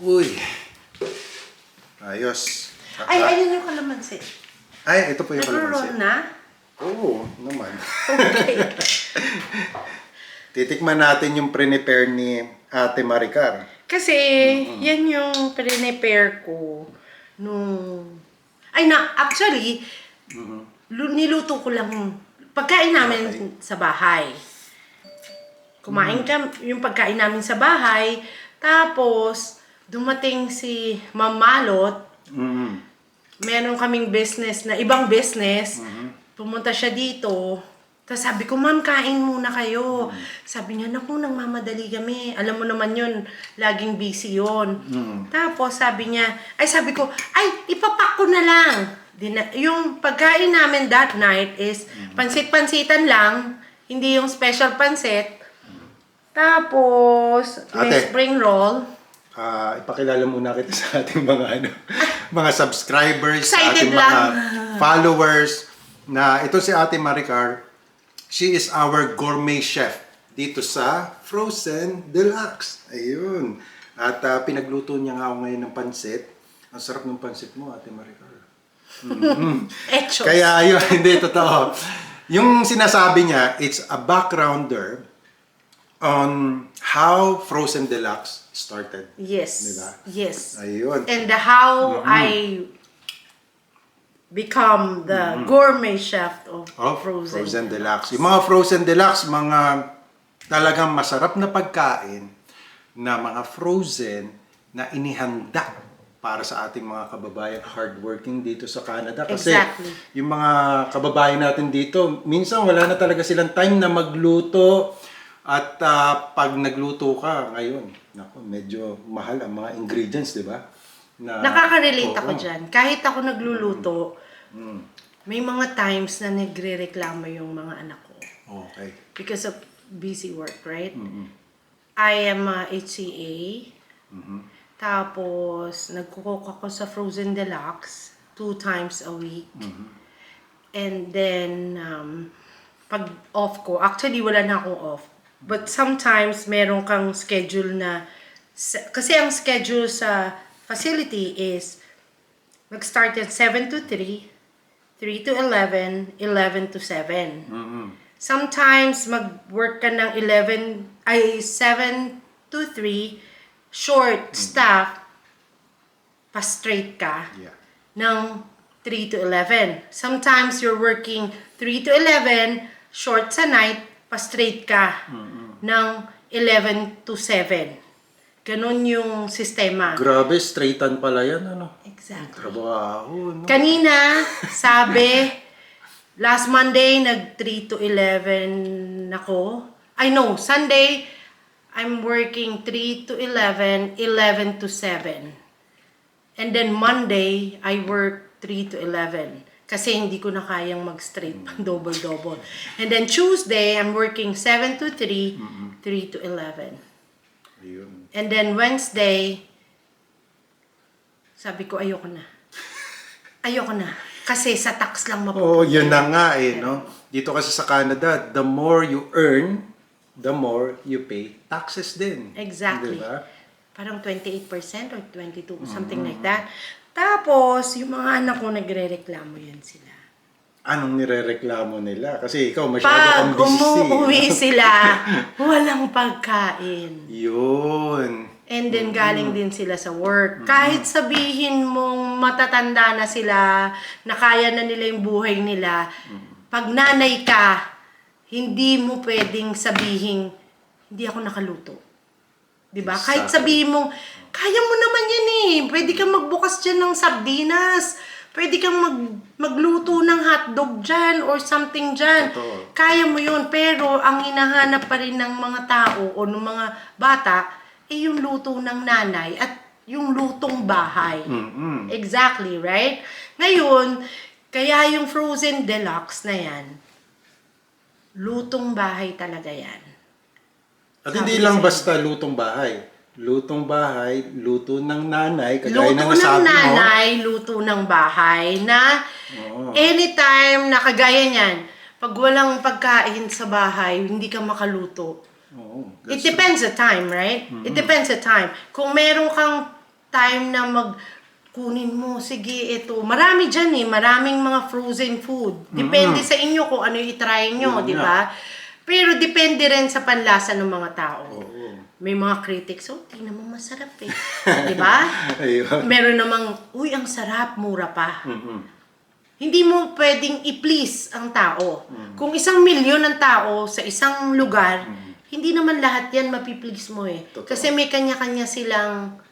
Uy. Ayos. Ay, ayun yung kalamansi. Ay, ito po yung Nagro-roll kalamansi. na? Oo, naman. Okay. Titikman natin yung prepare ni Ate Maricar. Kasi, yan yung prepare ko nung... Ay, actually, niluto ko lang pagkain namin sa bahay. Kumain yung pagkain namin sa bahay. Tapos, dumating si Ma'am Malot. Meron kaming business na, ibang business. Pumunta siya dito. Tapos sabi ko, Ma'am, kain muna kayo. Sabi niya, naku, nagmamadali kami. Alam mo naman yun, laging busy yun. Tapos sabi niya, sabi ko, ipapak ko na lang. Yung pagkain namin that night is pansit-pansitan lang. Hindi yung special pansit. Tapos, may Ate. spring roll. Ipakilala muna kita sa ating mga subscribers, sa Excited ating lang. mga followers na ito si Ate Maricar. She is our gourmet chef dito sa Frozen Deluxe. Ayun. At pinagluto niya nga ako ngayon ng pansit. Ang sarap ng pansit mo, Ate Maricar. Echos. Kaya ayun, hindi totoo. Yung sinasabi niya, it's a backgrounder on how Frozen Deluxe started. Yes. Diba? Yes. Ayun. And how I become the gourmet chef of Frozen Deluxe. Yung mga Frozen Deluxe, mga talagang masarap na pagkain na mga frozen na inihanda para sa ating mga kababayan hardworking dito sa Canada. Kasi Exactly. yung mga kababayan natin dito, minsan wala na talaga silang time na magluto. At pag nagluto ka ngayon, naku, medyo mahal ang mga ingredients, di ba? Nakaka-relate ako dyan. Kahit ako nagluluto, may mga times na nagre-reklamo yung mga anak ko. Okay. Because of busy work, right? I am a HCA. Tapos, nagkukook ako sa Frozen Deluxe 2 times a week. And then, pag off ko, actually wala na akong off. But sometimes, meron kang schedule na, kasi ang schedule sa facility is, mag-start at 7 to 3, 3 to 11, 11 to 7. Sometimes, mag-work ka ng 7 to 3, short staff, pa-straight ka, ng 3 to 11. Sometimes, you're working 3 to 11, short sa night, pa-straight ka, ng 11 to 7. Ganon yung sistema. Grabe, straightan pala yan, ano? Exactly. Trabaho, no? Kanina, sabi, last Monday, nag 3 to 11 ako. Sunday, I'm working 3 to 11, 11 to 7. And then Monday, I work 3 to 11. Kasi hindi ko na kayang mag-straight, double-double. And then Tuesday, I'm working 7 to 3, 3 to 11. Ayun. And then Wednesday, sabi ko, ayoko na. Ayoko na. Kasi sa tax lang mapupunta. Yun na nga no? Dito kasi sa Canada, the more you earn, the more you pay taxes din. Exactly. Diba? Parang 28% or 22%, something like that. Tapos, yung mga anak ko nagre-reklamo yan sila. Anong nirereklamo nila? Kasi ikaw masyado Pag kang busy. umuwi sila, walang pagkain. Yun. And then galing din sila sa work. Kahit sabihin mong matatanda na sila, na kaya na nila yung buhay nila, pag nanay ka, hindi mo pwedeng sabihin, hindi ako nakaluto. Diba? Exactly. Kahit sabihin mo, kaya mo naman yan eh. Pwede kang magbukas dyan ng sardinas. Pwede kang magluto ng hotdog dyan or something dyan. Totoo. Kaya mo yun. Pero ang hinahanap pa rin ng mga tao o ng mga bata, yung luto ng nanay at yung lutong bahay. Exactly, right? Ngayon, kaya yung Frozen Deluxe na yan, lutong bahay talaga yan. At hindi lang basta lutong bahay. Lutong bahay, luto ng nanay, kagaya na Luto ng nasabi mo. nanay, luto ng bahay na anytime na kagaya niyan, pag walang pagkain sa bahay, hindi ka makaluto. Oo, It depends the time, right? It depends the time. Kung meron kang time na kunin mo, sige, ito. Marami dyan maraming mga frozen food. Depende sa inyo kung ano yung itry nyo, Yun di nga. ba? Pero depende rin sa panlasa ng mga tao. Oo. May mga critics, tingnan mo masarap di ba? Ayun. Meron namang, uy, ang sarap, mura pa. Mm-mm. Hindi mo pwedeng i-please ang tao. Kung 1,000,000 ang tao sa isang lugar, hindi naman lahat yan mapiplease mo Totoo. Kasi may kanya-kanya silang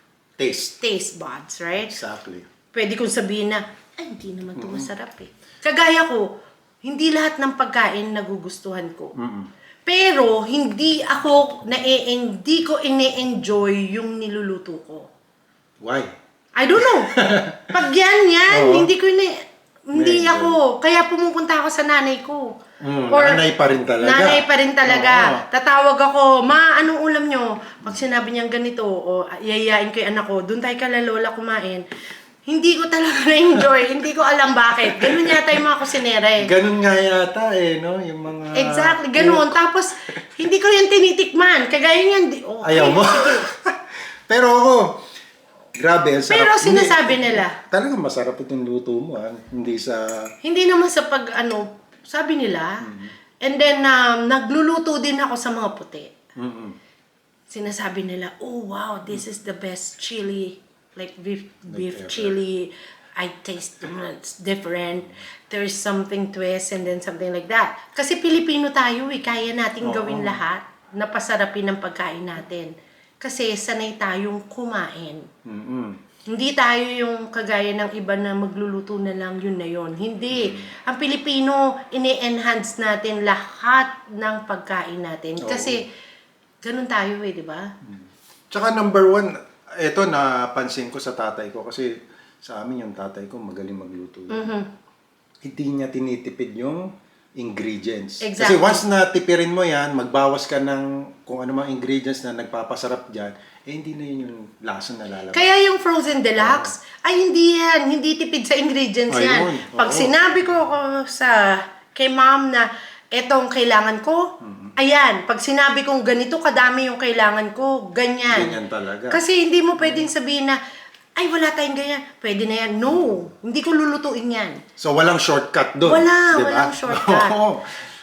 Taste. buds, right? Exactly. Pwede kong sabihin na, ay, hindi naman ito masarap Kagaya ko, hindi lahat ng pagkain nagugustuhan ko. Pero, hindi ko ine-enjoy yung niluluto ko. Why? I don't know. Pag yan, Oo. hindi May ako. Kaya pumupunta ako sa nanay ko. Nanay pa rin talaga. Nanay pa rin talaga. Oo. Tatawag ako, ma, anong ulam nyo? Pag sinabi niyang ganito, o yayain ko yung anak ko, doon tayo kala lola kumain. Hindi ko talaga na-enjoy. Hindi ko alam bakit. Ganun yata yung mga kusinera Ganun nga yata no? Yung mga... Exactly, ganun. Tapos, hindi ko yan tinitikman. Kagaya niyan, Ayaw mo? Pero ako, grabe, ang sarap. Pero sinasabi nila. Talagang masarap itong luto mo, Hindi sa... Hindi naman sa sabi nila. And then, nagluluto din ako sa mga puti. Sinasabi nila, oh wow, this is the best chili. Like beef chili. I taste it's different. There's something twist and then something like that. Kasi Pilipino tayo kaya nating gawin lahat na pasarapin ang pagkain natin. Kasi sanay tayong kumain. Hindi tayo yung kagaya ng iba na magluluto na lang yun na yun. Hindi. Ang Pilipino, ini-enhance natin lahat ng pagkain natin. Kasi ganun tayo di ba? Tsaka number one, ito napansin ko sa tatay ko kasi sa amin yung tatay ko magaling magluto. Hindi niya tinitipid yung ingredients. Kasi Exactly. once na tipirin mo yan, magbawas ka ng kung ano mga ingredients na nagpapasarap dyan, hindi na yun yung lasa na lalabas. Kaya yung frozen deluxe, ay hindi yan. Hindi tipid sa ingredients yan. Ayun, Pag oo. sinabi ko kay mom na etong kailangan ko, ayan. Pag sinabi kong ganito kadami yung kailangan ko, ganyan. Ganyan talaga. Kasi hindi mo pwedeng sabihin na, ay wala tayong ganyan. Pwede na yan. No. Hindi ko lulutuin yan. So walang shortcut doon. Diba? Walang shortcut. Oo.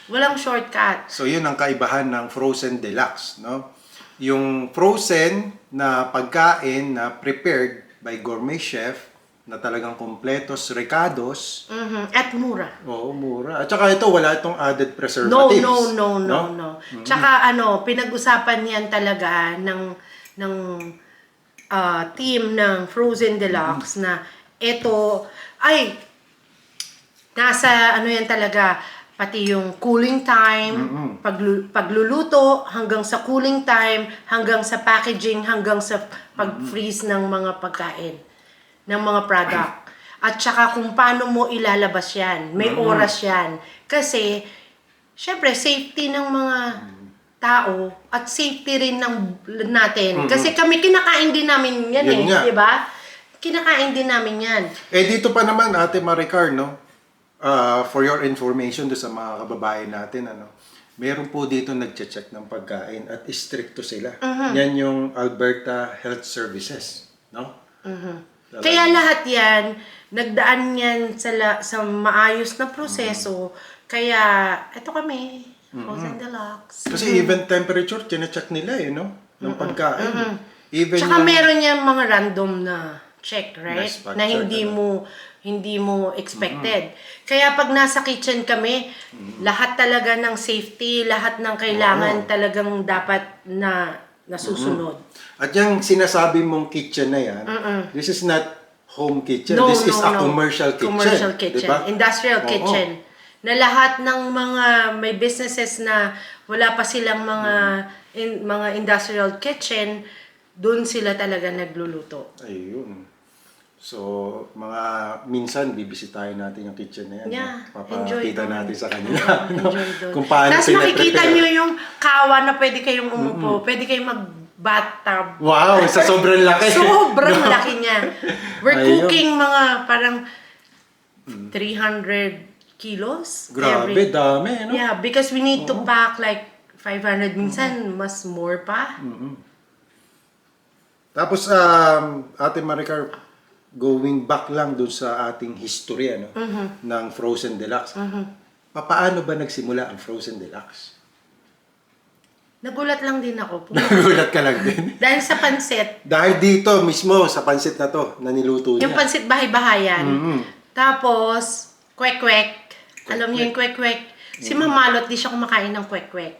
Walang shortcut. So yun ang kaibahan ng frozen deluxe, no? Yung frozen na pagkain na prepared by gourmet chef na talagang kompletos, recados. At mura. Oo, mura. At saka ito, wala itong added No, preservatives. no. Tsaka pinag-usapan yan talaga ng team ng Frozen Deluxe na ito ay nasa yan talaga pati yung cooling time, pagluluto hanggang sa cooling time, hanggang sa packaging, hanggang sa pag-freeze ng mga pagkain, ng mga product. At saka kung paano mo ilalabas yan. May oras yan. Kasi, syempre, safety ng mga tao at safety rin natin. Kasi kami, kinakain din namin yan Yun nga. di ba? Kinakain din namin yan. Dito pa naman, Ate Maricar, no? For your information do sa mga kababayan natin, meron po dito nagche-check ng pagkain at stricto sila. Yan yung Alberta Health Services, no? Kaya lahat yan, nagdaan yan sa maayos na proseso. Kaya, eto kami, Frozen Deluxe. Kasi even temperature, chinecheck nila no? Ng pagkain. Even Tsaka yung- meron yan mga random na check, right? Nice fact Na check, hindi mo expected. Kaya pag nasa kitchen kami, lahat talaga ng safety, lahat ng kailangan talagang dapat na nasusunod. At yung sinasabi mong kitchen na yan, this is not home kitchen. No, this is no, a no. commercial kitchen. Commercial kitchen. Diba? Industrial Oo. kitchen. Na lahat ng mga may businesses na wala pa silang mga industrial kitchen, doon sila talaga nagluluto. Ayun. So, minsan bibisitahin natin yung kitchen na yan. Yeah, no? enjoy Papakita doon. natin sa kanila. Enjoy doon. Kung paano Tapos makikita pinaprepare. nyo yung kawa na pwede kayong umupo. Pwede kayong mag-bathtub. Wow, sa sobrang laki. Sobrang No? laki niya. We're Ayun. cooking mga parang 300 kilos. Grabe, dami, no? Yeah, because we need to pack like 500. Minsan, mas more pa. Tapos, Ate Maricar, going back lang dun sa ating history ng Frozen Deluxe. Paano ba nagsimula ang Frozen Deluxe? Nagulat lang din ako. Nagulat ka lang din. Dahil sa pansit. Dahil dito mismo sa pansit na to, na niluto niya. Yung pansit bahay-bahayan. Tapos, kwek-kwek. Alam niyo yung kwek-kwek. Si Mamalot, di siya kumakain ng kwek-kwek.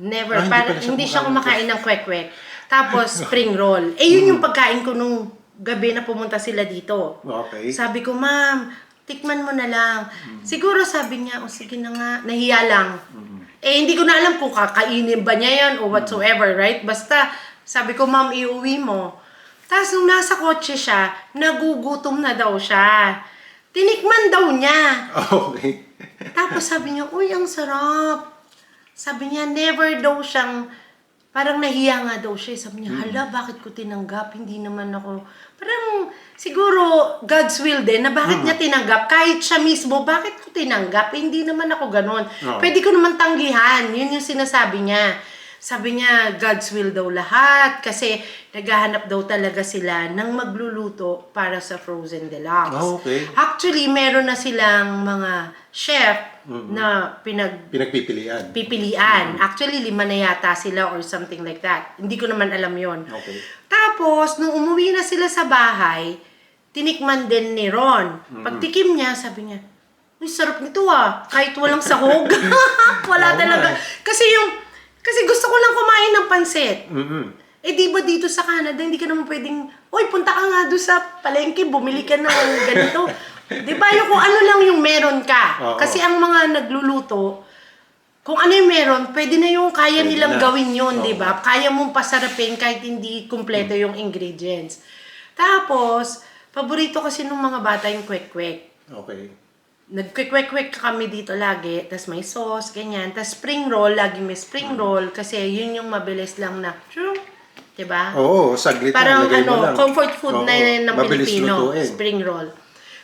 Never. Hindi pala siya Hindi siya kumakain kumakain ng kwek-kwek. Tapos, spring roll. Yun yung pagkain ko nung gabi na pumunta sila dito. Okay. Sabi ko, ma'am, tikman mo na lang. Siguro sabi niya, sige na nga, nahiya lang. Hindi ko na alam kung kakainin ba niya yan o whatsoever, right? Basta, sabi ko, ma'am, iuwi mo. Tapos nung nasa kotse siya, nagugutom na daw siya. Tinikman daw niya. Okay. Tapos sabi niya, uy, ang sarap. Sabi niya, never daw siyang, parang nahiya nga daw siya. Sabi niya, hala, bakit ko tinanggap? Hindi naman ako, parang siguro God's will din na bakit niya tinanggap. Kahit siya mismo, bakit ko tinanggap? Hindi naman ako ganon. Pwede ko naman tanggihan. Yun yung sinasabi niya. Sabi niya, God's will daw lahat. Kasi naghahanap daw talaga sila ng magluluto para sa Frozen Deluxe. Okay. Actually, meron na silang mga chef na Pinagpipilian. pipilian. Actually, 5 na yata sila or something like that. Hindi ko naman alam yon. Okay. Tapos, nung umuwi na sila sa bahay, tinikman din ni Ron. Pagtikim niya, sabi niya, uy, sarap nito kahit walang sahog. Wala Oo talaga. nga Kasi gusto ko lang kumain ng pansit. Mm-hmm. Di ba dito sa Canada, hindi ka naman pwedeng, uy, punta ka nga doon sa palengke, bumili ka ng ganito. Di ba, yung kung ano lang yung meron ka. Oo. Kasi ang mga nagluluto, kung ano yung meron, pwede na yung kaya Pwede nilang na. gawin yun, Oo. di ba? Kaya mong pasarapin kahit hindi kumpleto yung ingredients. Tapos, paborito kasi nung mga bata yung kwek-kwek. Okay. Nagkwek-kwek kami dito lagi, tas may sauce, ganyan. Tas spring roll, lagi may spring roll, kasi yun yung mabilis lang na, diba? Oo, saglit Parang lagay mo lang. comfort food na yun ng Mabilis Pilipino, lutuin. spring roll.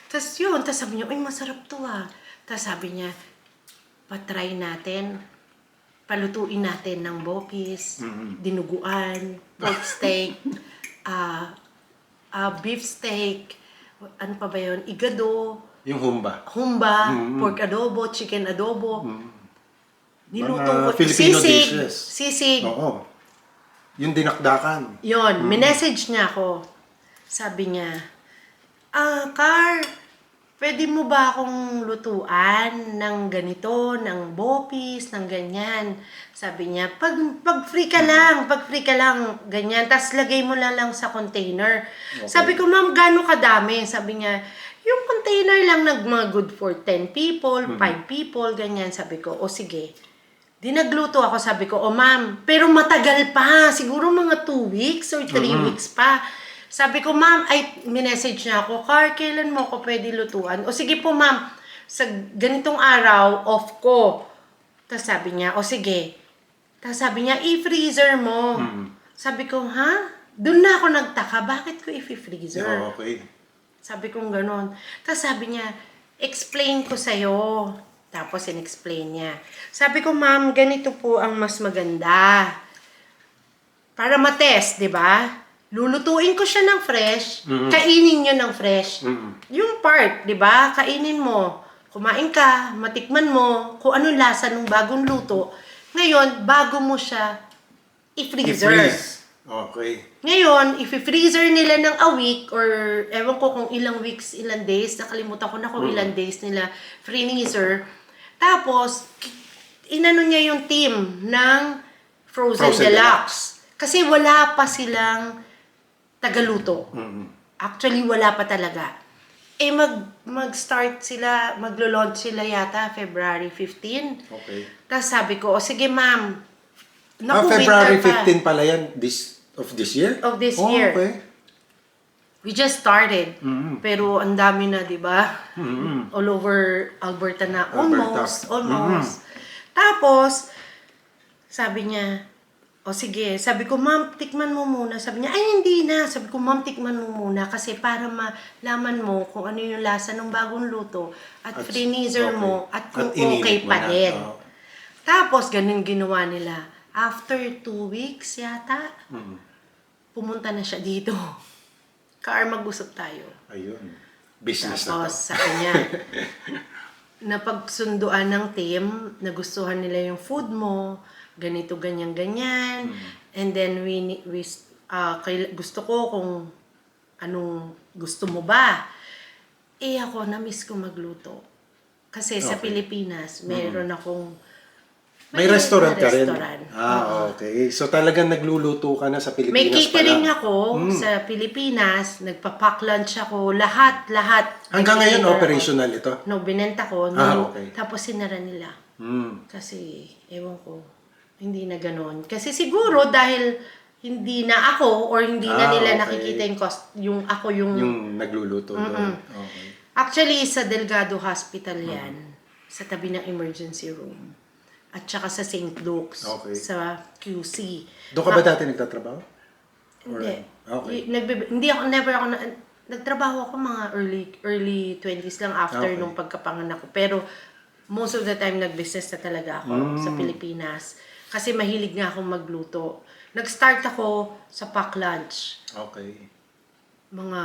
Tas yun, tas sabi niya, uy, masarap to Tas sabi niya, patry natin, palutuin natin ng bopis, dinuguan, pork steak, beef steak, ano pa ba yun, igado, Yung humba. pork adobo, chicken adobo. Niluto ko. Mga Filipino Sisig. dishes. Sisig. Oo. Yung dinakdakan. Yun, minessage niya ako. Sabi niya, Car, pwede mo ba akong lutuan ng ganito, ng bopis, ng ganyan? Sabi niya, pag free ka lang, ganyan. Tapos lagay mo lang sa container. Okay. Sabi ko, ma'am, gaano kadami? Sabi niya, yung container lang mga good for 10 people, 5 people, ganyan. Sabi ko, o sige. Di nagluto ako, sabi ko, o ma'am, pero matagal pa. Siguro mga 2 weeks or 3 weeks pa. Sabi ko, ma'am, minessage niya ako, Car, kailan mo ako pwede lutuan? O sige po, ma'am, sa ganitong araw, off ko. Tapos sabi niya, o sige. Tapos sabi niya, i-freezer mo. Sabi ko, ha? Doon na ako nagtaka, bakit ko i-freezer? Oo, okay. Sabi kong ganon. Tapos sabi niya, explain ko sa'yo. Tapos in-explain niya. Sabi ko, ma'am, ganito po ang mas maganda. Para matest, di ba? Lulutuin ko siya ng fresh, kainin nyo ng fresh. Yung part, di ba? Kainin mo. Kumain ka, matikman mo kung anong lasa ng bagong luto. Ngayon, bago mo siya i-freezer. I-freeze. Okay. Ngayon, if i-freezer nila ng a week or ewan ko kung ilang weeks, ilang days, nakalimutan ko na kung ilang days nila freezer. Tapos, inano niya yung team ng Frozen Deluxe. Kasi wala pa silang tagaluto. Actually, wala pa talaga. Mag-start sila, maglo-launch sila yata February 15. Okay. Tapos sabi ko, o sige ma'am, naku, February winter pa. 15 pala yan, of this year? Of this year. Okay. We just started. Pero ang dami na, di ba? All over Alberta na. Almost. Tapos, sabi niya, o sige, sabi ko, ma'am, tikman mo muna. Sabi niya, ay hindi na. Sabi ko, ma'am, tikman mo muna. Kasi para malaman mo kung ano yung lasa ng bagong luto. At freezer mo. At kung ininit okay mo pa na. din. Oo. Tapos, ganun ginawa nila. After 2 weeks yata, pumunta na siya dito. Car, mag-usap tayo. Ayun. Business Tapos, na to. sabi niya, napagsunduan ng team, nagustuhan nila yung food mo, ganito, ganyan, ganyan. And then, gusto ko kung anong gusto mo ba. Ako, na-miss ko magluto. Kasi sa Okay. Pilipinas, meron akong May maliit restaurant na ka rin? restaurant. Okay. So talagang nagluluto ka na sa Pilipinas May catering pala. ako sa Pilipinas, nagpa-pack lunch ako, lahat. Hanggang ngayon, Nag-cater ako. operational ito? No, binenta ko. Okay. Tapos sinara nila. Mm. Kasi, ewan ko, hindi na ganon. Kasi siguro dahil hindi na ako or hindi na nila Okay. nakikita yung cost, yung ako yung... Yung nagluluto doon. Okay. Actually, sa Delgado Hospital yan, sa tabi ng emergency room. At saka sa St. Luke's, Okay. sa QC. Doon ka ba dati nagtatrabaho? Hindi. Okay. Hindi ako, never ako, nagtrabaho ako mga early 20s lang after Okay. nung pagkapanganak ko. Pero most of the time, nag-business na talaga ako sa Pilipinas. Kasi mahilig nga akong magluto. Nag-start ako sa pack lunch. Okay. Mga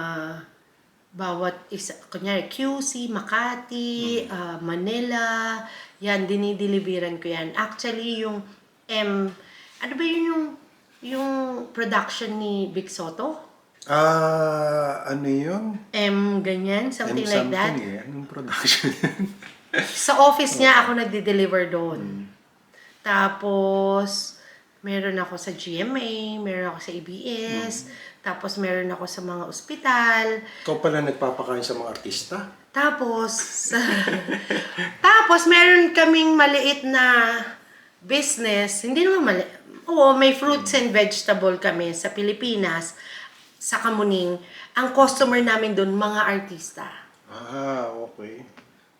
bawat isa, kunyari QC, Makati, Manila, yan, dinideliveran ko yan. Actually, yung ano ba yung production ni Big Soto? Ano yun? Ganyan, something like that. Anong production? Sa office niya, ako nagde-deliver doon. Tapos, meron ako sa GMA, meron ako sa ABS, tapos meron ako sa mga ospital. Ikaw pala nagpapakain sa mga artista? Tapos, tapos meron kaming maliit na business. Hindi naman maliit. Oo, may fruits and vegetable kami sa Pilipinas, sa Kamuning. Ang customer namin doon, mga artista. Okay.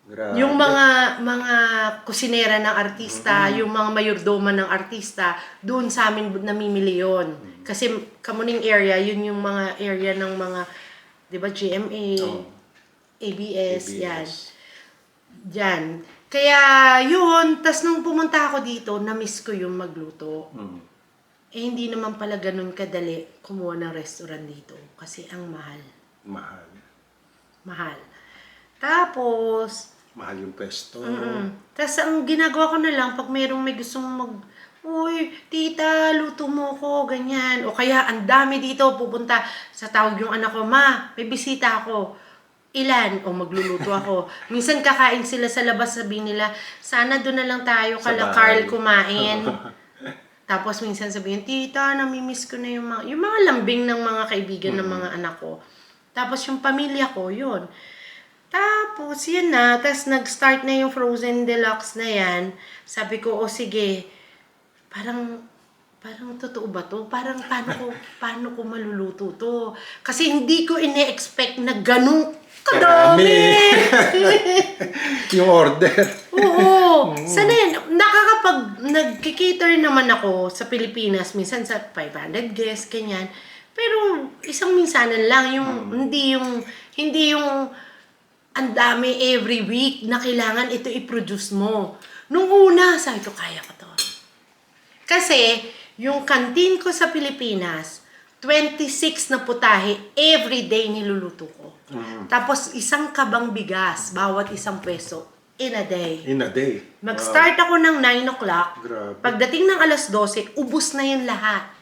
Grabe. Yung mga kusinera ng artista, yung mga mayordoma ng artista, doon sa amin namimili yun. Kasi Kamuning area, yun yung mga area ng mga, di ba, GMA, ABS, yan. Diyan. Kaya yun, tas nung pumunta ako dito, na-miss ko yung magluto. Hindi naman pala ganun kadali kumuha ng restaurant dito. Kasi ang mahal. Mahal. Tapos, Mahal yung pwesto. tapos ang ginagawa ko na lang, pag may gustong uy, tita, luto mo ko, ganyan. O kaya, ang dami dito, pupunta sa tawag yung anak ko, ma, may bisita ako. Ilan? O magluluto ako. Minsan kakain sila sa labas, sabihin nila, sana doon na lang tayo kala Carl kumain. Tapos minsan sabihin, tita, namimiss ko na yung mga lambing ng mga kaibigan ng mga anak ko. Tapos yung pamilya ko, yun. Tapos, yun na. Tapos, nag-start na yung Frozen Deluxe na yan. Sabi ko, sige, parang totoo ba to? Parang, paano ko maluluto to? Kasi hindi ko ine-expect na ganun kadami. Yung order. Oo. Sana yan. Nag-cater naman ako sa Pilipinas. Minsan sa 500 guests, ganyan. Pero, isang minsanan lang. Hindi yung ang dami every week na kailangan ito i-produce mo. Nung una, sabi ko, kaya ko to. Kasi, yung canteen ko sa Pilipinas, 26 na putahe, everyday niluluto ko. Tapos, isang kabang bigas, bawat isang peso, in a day. In a day. Mag-start ako ng 9 o'clock. Grabe. Pagdating ng alas 12, ubus na yung lahat.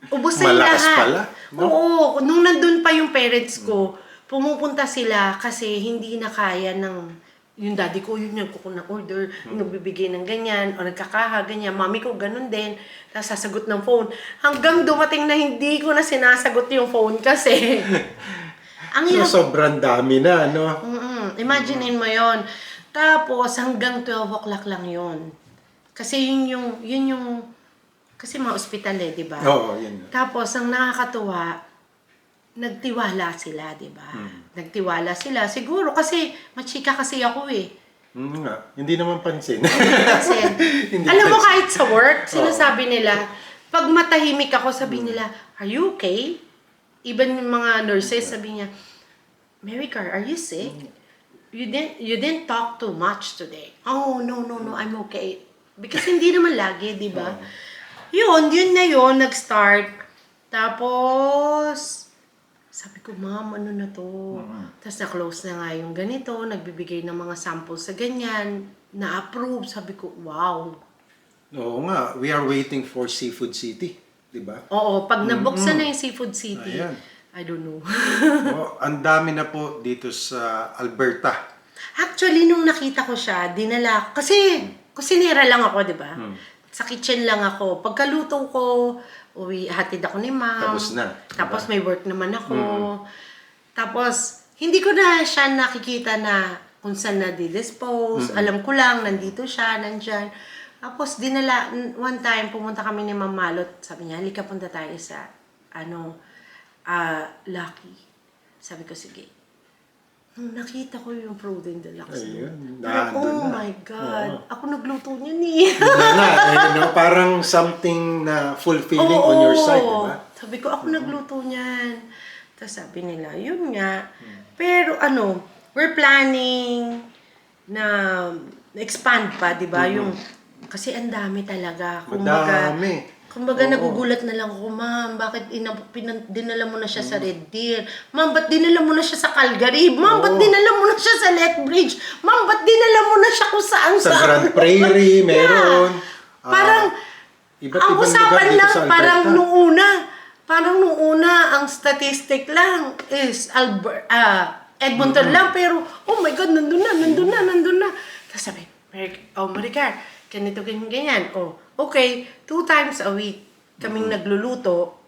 Ubus na yung Malakas lahat. pala, no? Oo. Nung nandun pa yung parents ko, pumupunta sila kasi hindi na kaya ng yung daddy ko, yun yung kukunang order, nagbibigay ng ganyan, o nagkakaha, ganyan. Mami ko, ganun din. Tapos sasagot ng phone. Hanggang dumating na hindi ko na sinasagot yung phone kasi. Ang hirap. sobrang dami na, no? Imaginein mo yon. Tapos hanggang 12 o'clock lang yon. Kasi yun yung kasi mga ospital di ba? Oo, yun. Tapos ang nakakatuwa, nagtiwala sila, di ba? Nagtiwala sila. Siguro kasi machika kasi ako Nga. Hindi naman pansin. Kasi, Hindi alam mo pansin. kahit sa work, sinasabi nila, pag matahimik ako, sabi nila, are you okay? Even yung mga nurses, sabi niya, Mary Car, are you sick? You didn't talk too much today. Oh, no, I'm okay. Because hindi naman lagi, di ba? Yun na yun, nag-start. Tapos, sabi ko, ma'am, ano na to? Tapos na-close na nga yung ganito, nagbibigay ng mga samples sa ganyan, na-approve. Sabi ko, wow. Oo nga, we are waiting for Seafood City, di ba? Oo, pag nabuksan na yung Seafood City, Ayan. I don't know. Ang dami na po dito sa Alberta. Actually, nung nakita ko siya, dinala ko. Kasi, kusinera lang ako, di ba? Sa kitchen lang ako. Pagkaluto ko, hatid ako ni ma'am. Tapos na, Tapos may work naman ako. Tapos, hindi ko na siya nakikita na kung saan na di-dispose. Alam ko lang, nandito siya, nandyan. Tapos, dinala, one time, pumunta kami ni Ma'am Malot. Sabi niya, halika punta tayo sa, Lucky. Sabi ko, sige. Nung nakita ko yung Frozen Deluxe. Ayun, Parang, nandun oh na. my God. Ako nagluto niyan eh. Parang something na fulfilling on your side, di ba? Sabi ko, ako nagluto niyan. Tapos sabi nila, yun nga. Pero we're planning na expand pa, di ba? Yung, kasi ang dami talaga. Madami. Kumbaga, nagugulat na lang ako, ma'am, bakit dinala mo na siya sa Red Deer? Ma'am, ba't dinala mo na siya sa Calgary? Ma'am, ba't dinala mo na siya sa Lethbridge? Ma'am, ba't dinala mo na siya kung saan Sa Grand Prairie, meron. Parang, Iba't ang ibang lugar usapan dito lang, sa Alberta. parang nung una, ang statistic lang is Edmonton lang, pero, oh my God, nandun na. Tapos sabi, Maricar, ganito, ganyan. Okay, 2 times a week kaming nagluluto.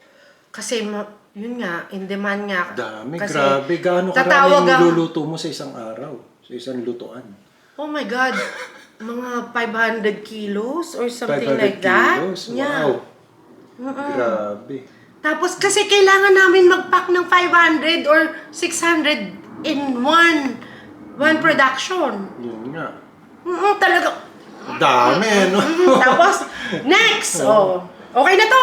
Kasi, yun nga, in demand nga. Dami, Kasi, grabe. Gaano karami yung niluluto mo sa isang araw? Sa isang lutuan? Oh my God, mga 500 kilos or something 500 like that. kilos? Yeah. Wow. Grabe. Tapos kasi kailangan namin mag-pack ng 500 or 600 in one production. Yun nga. Talaga. Dami, ano? Tapos, next! Okay na to!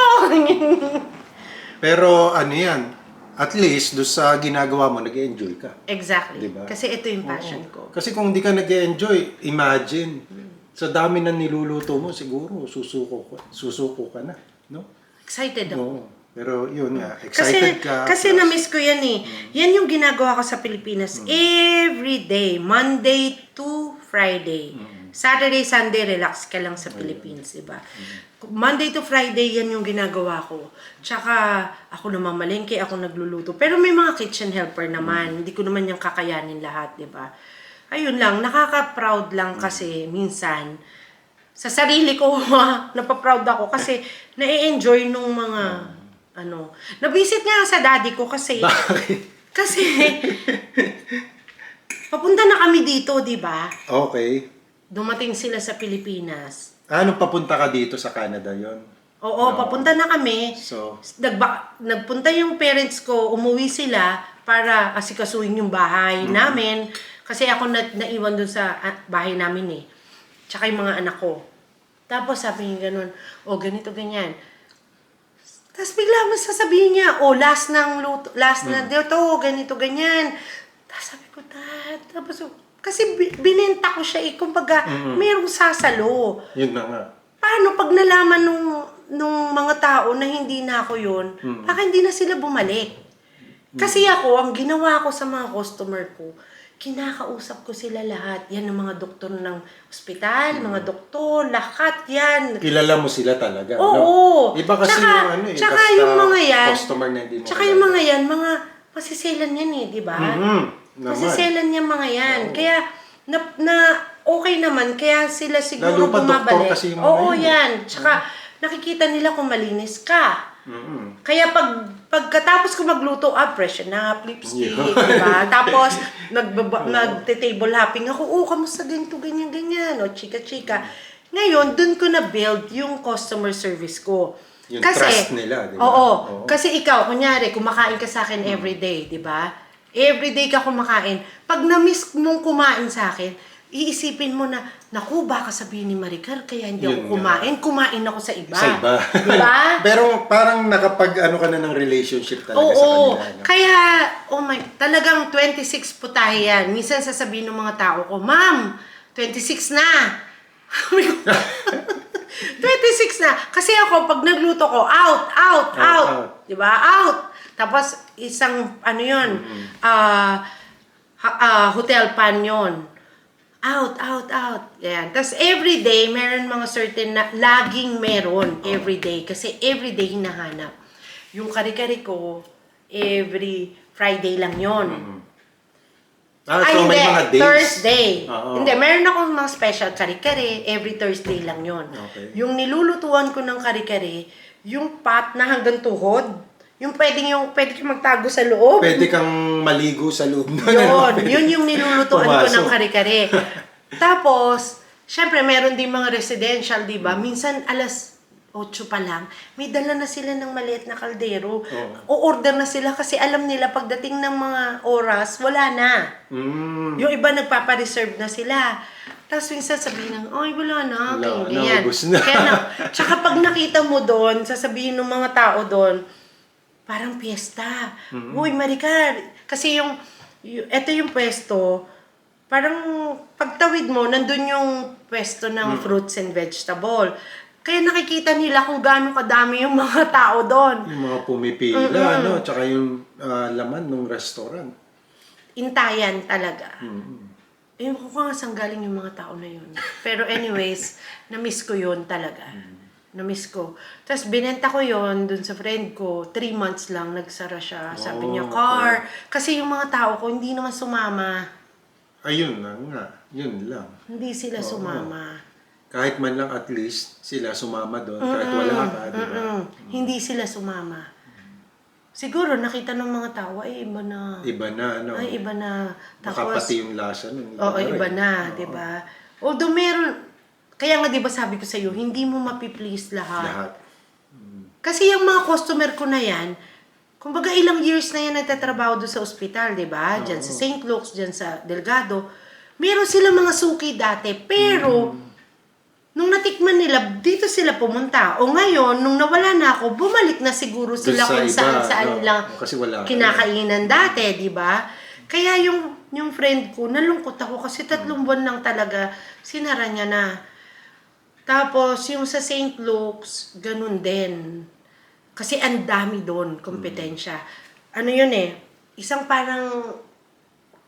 Pero ano yan, at least doon sa ginagawa mo, nag-enjoy ka. Exactly. Diba? Kasi ito yung passion ko. Kasi kung di ka nag-enjoy, imagine, sa dami na niluluto mo, siguro susuko ka na. No? Excited ako. Oo. Pero yun nga, excited ka. Kasi na-miss ko yan eh. Yan yung ginagawa ko sa Pilipinas. Every day, Monday to Friday. Saturday, Sunday, relax ka lang sa Philippines, diba? Monday to Friday, yan yung ginagawa ko. Tsaka, ako namamalengke, ako nagluluto. Pero may mga kitchen helper naman. Hindi ko naman yung kakayanin lahat, diba? Ayun lang, nakaka-proud lang kasi minsan, sa sarili ko, napaproud ako kasi na-enjoy nung mga, nabisit nga sa daddy ko kasi, Bakit? kasi, papunta na kami dito, diba? Okay. Dumating sila sa Pilipinas. Anong papunta ka dito sa Canada yon? Oo, papunta na kami. So, Nagpunta yung parents ko, umuwi sila para asikasuhin yung bahay namin. Kasi ako naiwan dun sa bahay namin eh. Tsaka yung mga anak ko. Tapos sabi niya ganun, ganito, ganyan. Tapos bigla mo sasabihin niya, last na dito, ganito, ganyan. Tapos sabi ko, tapos kasi binenta ko siya kumbaga, mayroong sasalo. yun na nga. Paano pag nalaman nung mga tao na hindi na ako yun, baka hindi na sila bumalik. Kasi ako, ang ginawa ko sa mga customer ko, kinakausap ko sila lahat. Yan ang mga doktor ng ospital, mga doktor, lahat yan. Kilala mo sila talaga, Oo. no? Iba kasi Tsaka basta yung mga yan, customer na hindi mo tsaka yung mga yan, mga pasiselan yan eh, di ba? Naman. Pasiselan yan mga yan. Kaya, okay naman, kaya sila siguro Lalo pa doktor bumabalik. kasi yung mga Oo, yun. yan. Tsaka, nakikita nila kung malinis ka. Kaya pagkatapos ko magluto, fresh na, lipstick, diba? Tapos, nagte-table hopping ako, kamusta ganito, ganyan, ganyan, chika-chika. Ngayon, dun ko na-build yung customer service ko. Yung trust nila, di ba? Oo. Kasi ikaw, kunyari, kumakain ka sa akin everyday, di ba? Everyday ka kumakain. Pag na-miss mong kumain sa akin, iisipin mo na, naku, baka sabihin ni Maricar, kaya hindi ako kumain. Kumain ako sa iba. Sa iba. Diba? Pero parang nakapag-ano ka na ng relationship talaga sa kanila. No? Kaya, talagang 26 po tayo yan. Minsan sasabihin ng mga tao ko, Ma'am, 26 na. 26 na. Kasi ako, pag nagluto ko, out. Out. Di ba? Out. Tapos, isang, ano yun, hotel pan yun. Out. Yan. Tapos, everyday, meron mga certain na, laging meron, everyday. Kasi, everyday hinahanap. Yung kari-kari ko, every Friday lang yon. So may mga days. Thursday. Oo. Hindi, meron akong mga special kare-kare, every Thursday lang yon. Okay. Yung nilulutuan ko ng kare-kare, yung pot na hanggang tuhod, yung pwede kang magtago sa loob. Pwede kang maligo sa loob. Yun yung nilulutuan ko ng kare-kare. Tapos, syempre meron din mga residential, di ba? Minsan alas 8 pa lang, may dala na sila ng maliit na kaldero. O-order na sila kasi alam nila pagdating ng mga oras, wala na. Yung iba nagpapareserve na sila. Tapos minsan sabihin ng, ay wala na, ganyan. Naubos na. Tsaka pag nakita mo doon, sasabihin ng mga tao doon, parang piyesta. Uy, Maricar, kasi eto yung pwesto, parang pagtawid mo, nandun yung pwesto ng fruits and vegetable. Kaya nakikita nila kung gaano kadami yung mga tao doon. Yung mga pumipila, tsaka yung laman ng restaurant. Intayan talaga. Ewan ko nga saan galing yung mga tao na yun. Pero anyways, na-miss ko yun talaga. Na-miss ko. Tapos binenta ko yun dun sa friend ko. 3 months lang, nagsara siya. Sabi niya, car. Kasi yung mga tao ko, hindi naman sumama. Ayun na nga. Yun lang. Hindi sila sumama. Kahit man lang at least sila sumama doon. Kahit wala ka, di ba? Hindi sila sumama. Siguro nakita ng mga tao, ay iba na. Iba na, no? Ay, iba na. Baka pati yung lasa nun. Oo, iba na, di ba? Although meron, kaya nga di ba sabi ko sa iyo, hindi mo mapiplease lahat. Kasi yung mga customer ko na yan, kumbaga ilang years na yan nagtatrabaho doon sa ospital, di ba? Diyan sa St. Luke's, diyan sa Delgado. Meron silang mga suki dati, pero nung natikman nila, dito sila pumunta. O ngayon, nung nawala na ako, bumalik na siguro sila kung saan lang kasi wala kinakainan dati, di ba? Kaya yung friend ko, nalungkot ako kasi 3 buwan lang talaga, sinara niya na. Tapos, yung sa St. Luke's, ganun din. Kasi ang dami doon, kompetensya. Ano yun isang parang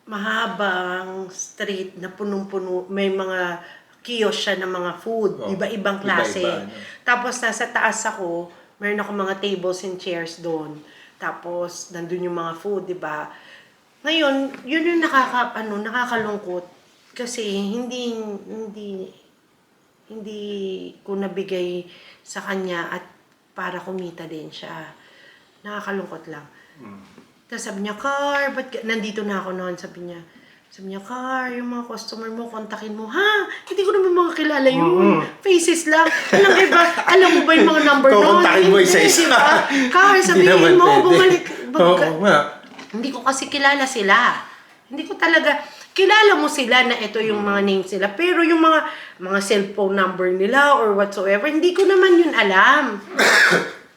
mahabang street na punong-puno, may mga kiosk siya ng mga food, iba-ibang klase. Tapos nasa taas ako, meron ako mga tables and chairs doon. Tapos nandun yung mga food, di ba? Ngayon, yun yung nakakalungkot kasi hindi ko nabigay sa kanya at para kumita din siya. Nakakalungkot lang. Tapos sabi niya, Car, nandito na ako noon, sabi niya, Car, yung mga customer mo, kontakin mo. Ha? Hindi ko naman mga kilala yun. Faces lang. Alam mo ba yung mga number noon? Kontakin mo isa-isa. Diba? Car, sabihin mo, bumalik. nga. Hindi ko kasi kilala sila. Hindi ko talaga, kilala mo sila na ito yung mga names nila. Pero yung mga cellphone number nila or whatsoever, hindi ko naman yun alam.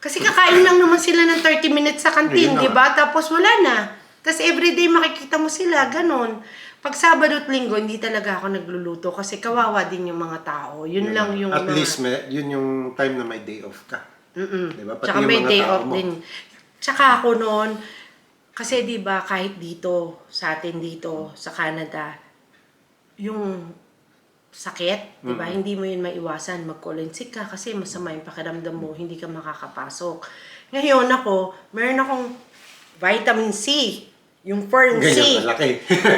Kasi kakain lang naman sila ng 30 minutes sa kantin, di ba? Tapos wala na. Tapos everyday makikita mo sila, ganon. Pag Sabado at Linggo, hindi talaga ako nagluluto kasi kawawa din yung mga tao. Yun lang yung At least, yun yung time na may day off ka. Diba? Pati Tsaka yung may mga day tao off mo. din. Tsaka ako noon, kasi di ba kahit dito, sa atin dito, sa Canada, yung sakit, di ba? Hindi mo yun maiwasan. Mag-colon sick ka kasi masama yung pakiramdam mo, hindi ka makakapasok. Ngayon ako, meron akong vitamin C. Yung fern C. Ganyan, malaki.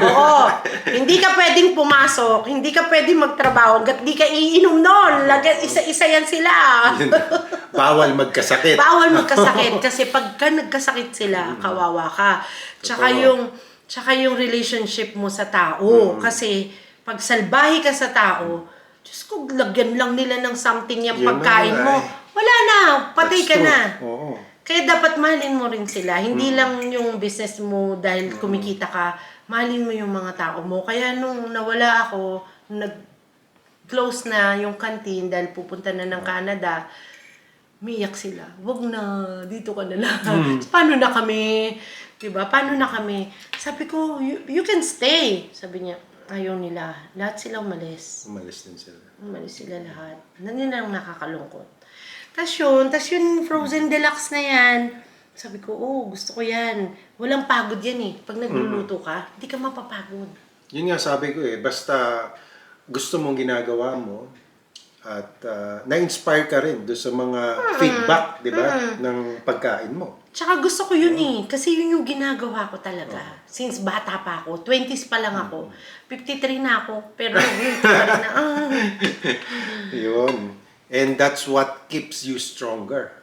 Oo. Hindi ka pwedeng pumasok, hindi ka pwedeng magtrabaho, hanggat di ka iinom noon. Isa-isa yan sila. Bawal magkasakit. Bawal magkasakit kasi pagka nagkasakit sila, kawawa ka. Tsaka yung relationship mo sa tao. Kasi pag salbahe ka sa tao, Diyos ko, lagyan lang nila ng something yung pagkain mo. Wala na, patay ka na. Oo. Kaya dapat mahalin mo rin sila. Hindi lang yung business mo dahil kumikita ka, mahalin mo yung mga tao mo. Kaya nung nawala ako, nag-close na yung canteen dahil pupunta na ng Canada, umiyak sila. Wag na, dito ka na lang. Paano na kami? Diba? Paano na kami? Sabi ko, you can stay. Sabi niya, Ayaw nila. Lahat sila umalis. Umalis din sila. Umalis sila lahat. Yun ang nakakalungkot. Tas yung Frozen Deluxe na yan, sabi ko, gusto ko yan. Walang pagod yan eh. Pag nagluluto ka, hindi ka mapapagod. Yun nga sabi ko basta gusto mong ginagawa mo at na-inspire ka rin doon sa mga feedback, di ba, ng pagkain mo. Tsaka gusto ko yun eh. Kasi yun yung ginagawa ko talaga. Since bata pa ako. 20s pa lang ako. 53 na ako. Pero nagluluto pa rin na. Yun. And that's what keeps you stronger.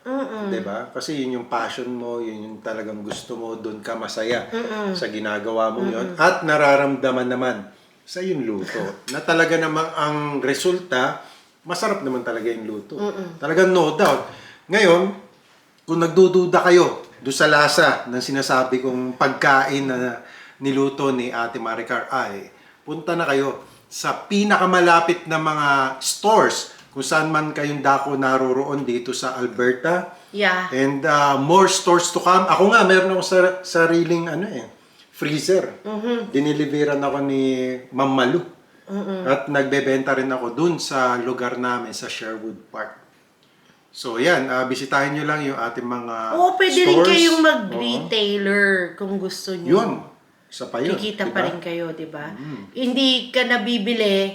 Di ba? Kasi yun yung passion mo, yun yung talagang gusto mo, doon ka masaya sa ginagawa mo yun. At nararamdaman naman sa yung luto. Na talaga namang ang resulta, masarap naman talaga yung luto. Talagang no doubt. Ngayon, kung nagdududa kayo doon sa lasa ng sinasabi kong pagkain na niluto ni Ate Maricar, punta na kayo sa pinakamalapit na mga stores kung saan man kayong dako naroroon dito sa Alberta. Yeah. And more stores to come. Ako nga, meron akong sariling freezer. Diniliveran ako ni Ma'am Malu. At nagbebenta rin ako dun sa lugar namin sa Sherwood Park. So yan, bisitahin nyo lang yung ating mga Pwede stores. rin kayong mag-retailer kung gusto nyo. Yun, isa pa yun. Kikita diba? pa rin kayo, di ba? Hindi ka nabibili,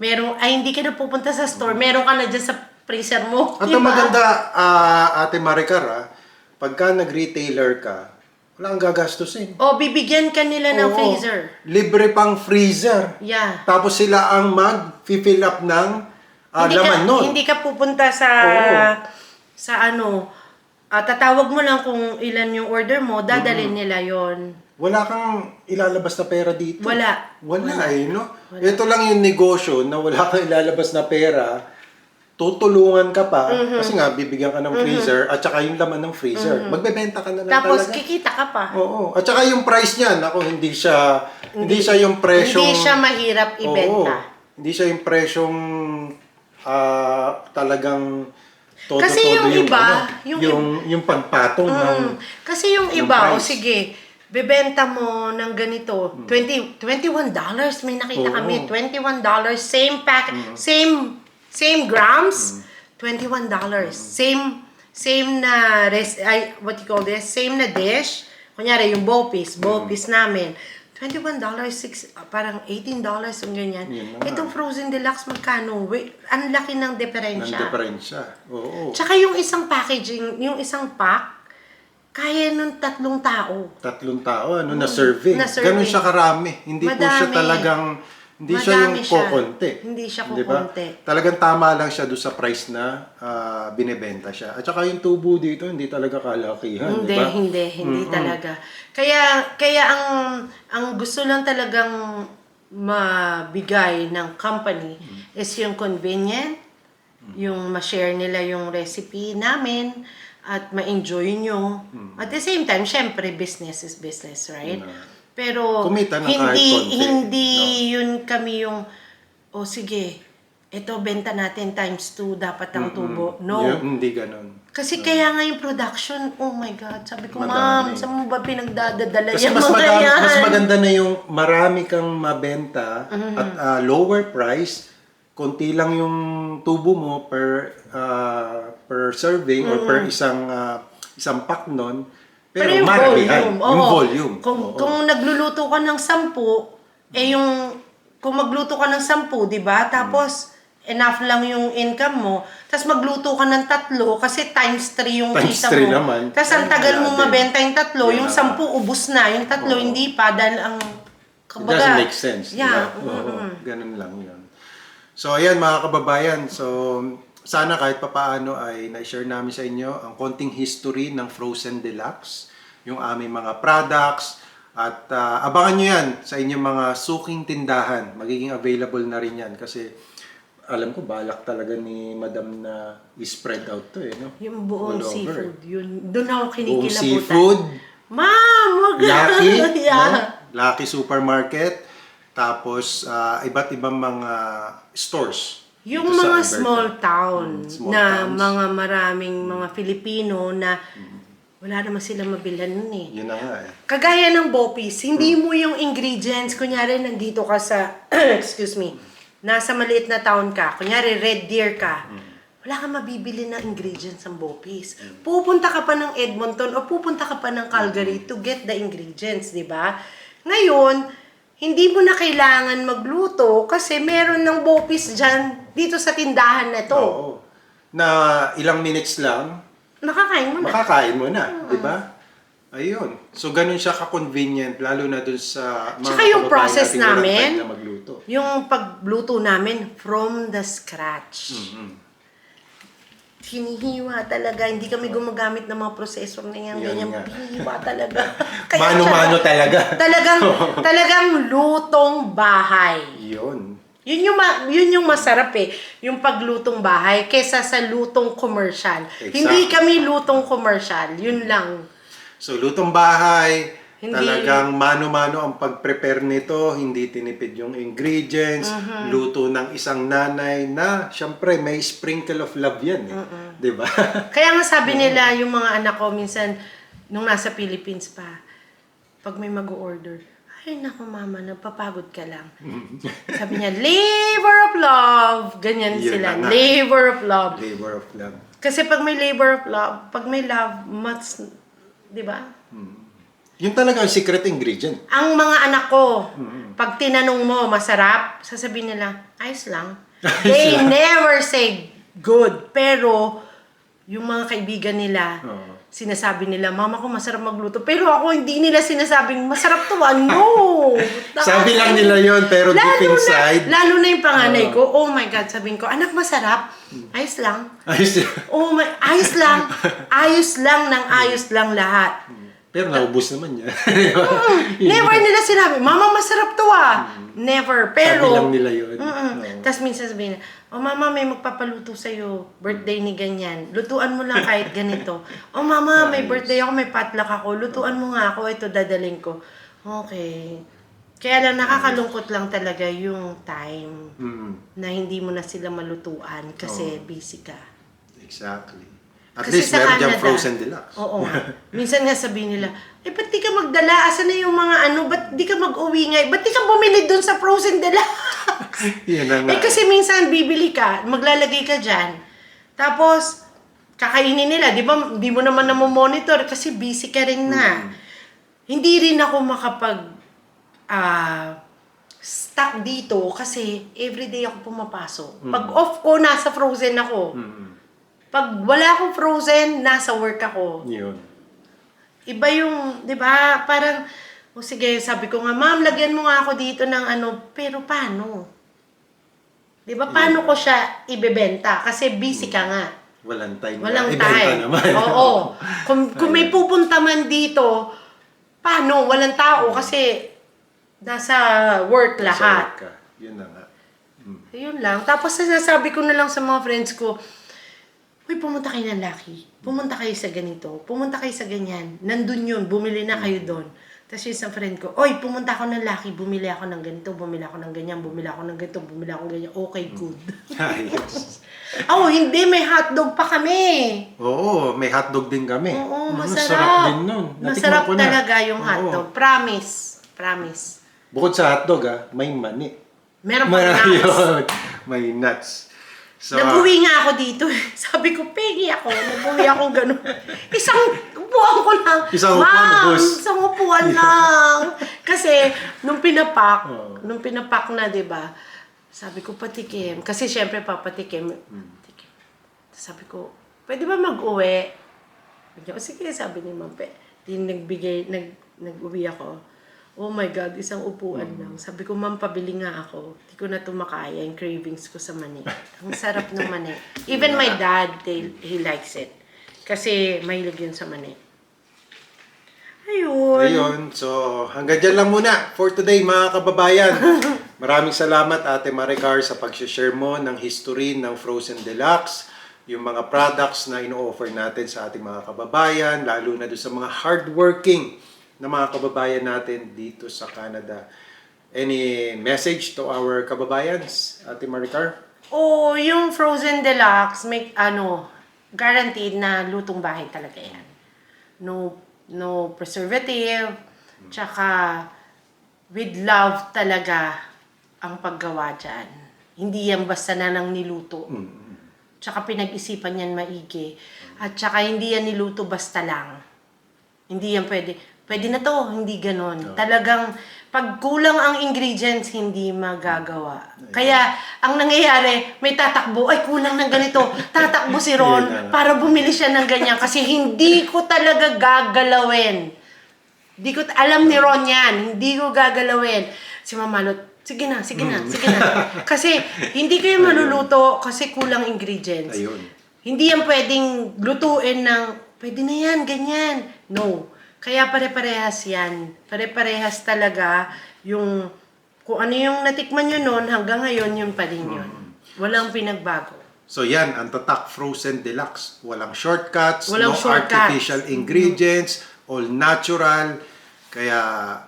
hindi ka na pupunta sa store, meron ka na dyan sa freezer mo. At di ang ba? maganda, Ate Maricar, pagka nag-retailer ka, wala kang gagastusin. Bibigyan ka nila ng freezer. Libre pang freezer. Yeah. Tapos sila ang mag-fill up ng laman nun. Hindi ka pupunta sa tatawag mo lang kung ilan yung order mo, dadalhin nila yon. Wala kang ilalabas na pera dito. Wala. Wala no? Ito lang yung negosyo na wala kang ilalabas na pera, tutulungan ka pa, kasi nga, bibigyan ka ng freezer, at saka yung laman ng freezer. Magbebenta ka na lang Tapos, talaga. kikita ka pa. Oo. At saka yung price niyan, hindi siya yung presyong... Hindi siya mahirap ibenta. Hindi siya yung presyong talagang todo-todo Kasi yung iba, yung pagpatong ng... Kasi yung ng iba, price. sige, bebenta mo ng ganito, $21, may nakita kami, $21, same pack, same grams, $21. Same na same na dish. Kunyari yung bow piece namin. $21, parang $18 yung ganyan. Itong Frozen Deluxe magkano? Ang laki ng diferensya. Oo. Tsaka yung isang packaging, yung isang pack, kaya nun 3 tao. 3 tao, na serving. Na serving. Ganun siya karami. Hindi po siya Madami. talagang... Hindi siya yung Madami siya. kukunti. Hindi siya Diba? kukunti. Talagang tama lang siang doon sa price na binebenta siya. At saka yung tubo dito, hindi talaga kalakihan. Hindi, diba? hindi talaga. Kaya ang gusto lang talagang mabigay ng company is yung convenient, yung ma-share nila yung recipe namin, at ma-enjoy nyo. At the same time, syempre, business is business, right? Pero Kumita na kahit konti, hindi yun kami yung, sige, ito benta natin times 2, dapat ang tubo. No. Hindi ganun. Kasi kaya nga yung production, oh my God, sabi ko, Madami. ma'am, saan mo ba pinagdadadala Kasi yung mga yan? mas maganda na yung marami kang mabenta at lower price, konti lang yung tubo mo per serving or per isang pack nun. Pero yung maramihan. volume. Yung volume. Kung nagluluto ka ng 10, kung magluto ka ng 10, di ba? Tapos, enough lang yung income mo. Tapos magluto ka ng 3 kasi times 3 yung Times kita 3 mo. naman. Tapos ang tagal mong mabenta yung 3, yung 10 na. ubus na. Yung 3 hindi pa dahil ang It doesn't make sense. Yeah. Diba? Oo, ganun lang yun. So, ayan mga kababayan. So, sana kahit papaano ay na-share namin sa inyo ang konting history ng Frozen Deluxe, yung aming mga products, at abangan nyo yan sa inyong mga suking tindahan. Magiging available na rin yan kasi alam ko balak talaga ni Madam na i-spread out to no? Yung buong All over. seafood, doon ako Buong kinikilabutan. seafood, Ma'am, wag Lucky, yeah. no? Lucky Supermarket, tapos iba't ibang mga stores. Yung dito sa mga Alberta. small town Small na towns. mga maraming mga Filipino na wala naman sila mabilan nun eh. Yun na nga eh. Kagaya ng Bopis, hindi mo yung ingredients, kunyari nandito ka sa, excuse me, nasa maliit na town ka, kunyari Red Deer ka, wala kang mabibili na ingredients ng Bopis. Pupunta ka pa ng Edmonton o pupunta ka pa ng Calgary to get the ingredients, di ba? Ngayon, hindi mo na kailangan magluto kasi meron ng Bopis dyan dito sa tindahan na to. Oo. Na ilang minutes lang, Nakakain mo na. makakain mo na, di ba? Ayun. So, ganun siya ka-convenient, lalo na dun sa mga Tsaka yung kababayan process natin walang namin, time na magluto. yung pagluto namin from the scratch. Hinihiwa talaga. Hindi kami gumagamit ng mga prosesor na yan. Yan Ganyan, nga. hinihiwa talaga. Mano-mano talaga. Talagang lutong bahay. Yun. Yun yung masarap eh. Yung paglutong bahay kesa sa lutong commercial. Exactly. Hindi kami lutong commercial. Yun lang. So, lutong bahay, Hindi. talagang mano-mano ang pag-prepare nito, hindi tinipid yung ingredients, luto ng isang nanay na, syempre, may sprinkle of love yan eh. Di ba? Kaya nga sabi nila, yung mga anak ko, minsan, nung nasa Philippines pa, pag may mag-order, ay naku mama, nagpapagod ka lang. Sabi niya, labor of love. Ganyan Yun sila, na nga. labor of love. Labor of love. Kasi pag may labor of love, pag may love, much, di ba? Yun talaga ang secret ingredient. Ang mga anak ko, pag tinanong mo, masarap, sasabihin nila, ayos lang. They never say good. Pero, yung mga kaibigan nila, Oo. sinasabi nila, mama ko masarap magluto. Pero ako, hindi nila sinasabing, masarap to, no. Sabi lang nila yon pero deep inside, Lalo na yung panganay ko, oh my God, sabihin ko, anak, masarap. Ayos lang. ayos. Oh my, ayos lang. Ayos lang ng ayos lang lahat. Pero naubos naman niya. Never nila sinabi, mama, masarap to ah. Never. Pero, Sabi lang nila yun. Tapos minsan sabihin na, oh mama, may magpapaluto sa'yo. Birthday ni ganyan. Lutuan mo lang kahit ganito. Oh mama, may birthday ako, may potluck ako. Lutuan mo nga ako, ito dadaling ko. Okay. Kaya lang nakakalungkot lang talaga yung time na hindi mo na sila malutuan kasi busy ka. Exactly. At Kasi least sa meron diyang Canada, frozen deluxe. Oo. Minsan nga sabihin nila, ba't di ka magdala? Asan na yung mga ano? Ba't di ka mag-uwi nga? Ba't di ka bumili dun sa frozen deluxe? Yan na nga. Kasi minsan bibili ka, maglalagay ka dyan. Tapos, kakainin nila. Di ba, di mo naman monitor kasi busy ka rin na. Hindi rin ako stuck dito kasi everyday ako pumapasok. Pag off ko, nasa frozen ako. Pag wala akong frozen, nasa work ako. Yun. Iba yung, di ba, parang, o sige, sabi ko nga, ma'am, lagyan mo nga ako dito ng ano, pero paano? Di ba, paano ko siya ibebenta? Kasi busy ka nga. Walang time. Walang Ibenta time. naman. Oo. Kung may pupunta man dito, paano? Walang tao kasi nasa work lahat. Sa work ka. Yun na nga. Yun lang. Tapos sinasabi ko na lang sa mga friends ko, uy, pumunta kayo ng Lucky. Pumunta kayo sa ganito. Pumunta kayo sa ganyan. Nandun yun. Bumili na kayo doon. Tapos yung isang friend ko, oy, pumunta ako ng Lucky. Bumili ako ng ganito. Bumili ako ng ganyan. Bumili ako ng ganito. Bumili ako ng ganyan. Okay, good. Ayos. Oh, hindi. May hotdog pa kami. Oo, may hotdog din kami. Oo, masarap. Sarap din nun. Natikman Masarap ko na. talaga yung Oo. hotdog. Promise. Promise. Bukod sa hotdog, may mani. Meron pa nuts. Yun. May nuts. So, Nag-uwi nga ako dito. Sabi ko, Peggy ako. Nag-uwi ako ganun. Isang upuan ko lang. Isang upuan, Ma'am, boss. isang upuan lang. Kasi, nung pinapak Oo. na, di ba, sabi ko, patikim. Kasi, syempre, papatikim. Tikim. Sabi ko, pwede ba mag-uwi? Sabi ko, sige, sabi ni Ma'am Pe. Di nag-uwi ako. Oh my God, isang upuan lang. Sabi ko, ma'am, pabili nga ako. Hindi ko na tumakaya yung cravings ko sa mani. Ang sarap ng mani. Even my dad, he likes it. Kasi mahilig yun sa mani. Ayun. Ayun. So, hanggang dyan lang muna for today, mga kababayan. Maraming salamat, Ate Maricar, sa pag-share mo ng history ng Frozen Deluxe, yung mga products na ino-offer natin sa ating mga kababayan, lalo na doon sa mga hardworking na mga kababayan natin dito sa Canada. Any message to our kababayans, Ate Maricar? Oh, yung Frozen Deluxe, may guaranteed na lutong bahay talaga yan. no preservative, tsaka with love talaga ang paggawa dyan. Hindi yan basta na lang niluto. Tsaka pinag-isipan yan maigi. At tsaka hindi yan niluto basta lang. Hindi yan pwede na to, hindi ganon. Talagang pag kulang ang ingredients, hindi magagawa. Kaya ang nangyayari, may tatakbo, ay kulang ng ganito. Tatakbo si Ron para bumili siya ng ganyan kasi hindi ko talaga gagalawin. Hindi ko, alam ni Ron yan, hindi ko gagalawin. Si Mamalot, sige na. Kasi hindi kayo maluluto kasi kulang ingredients. Ayun. Hindi yan pwedeng lutuin ng, pwede na yan, ganyan. No. Kaya pare-parehas yan. Pare-parehas talaga yung, kung ano yung natikman nyo noon, hanggang ngayon, yun pa rin yun. Walang pinagbago. So yan, ang Tatak Frozen Deluxe. Walang shortcuts, Walang no shortcuts. artificial ingredients, all natural. Kaya...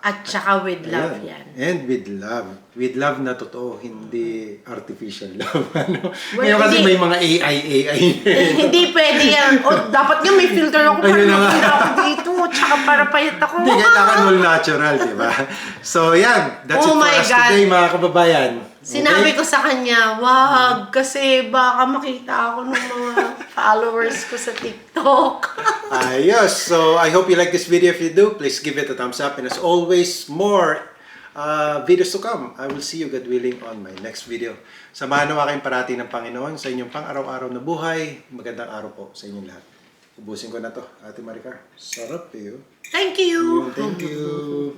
At saka with love yan. And with love. With love na totoo, hindi artificial love. Ano? Well, Ngayon kasi hindi. may mga AI. Hindi pwede yan. O, dapat nga may filter ako para Ayun na nga. makita ako dito. Tsaka para payat ako. Hindi, kailangan all natural, di ba? So yan, that's Oh it for my us God. today mga kababayan. Sinabi ko sa kanya, wag, kasi baka makita ako ng mga followers ko sa TikTok. Ayos. So, I hope you like this video. If you do, please give it a thumbs up. And as always, more videos to come. I will see you, God willing, on my next video. Samahan nawa kayong parati ng Panginoon sa inyong pang-araw-araw na buhay. Magandang araw po sa inyong lahat. Ubusin ko na to, Ate Maricar. Sarap eh. Oh. Thank you. Thank you.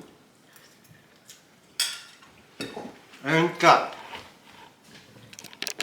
And cut.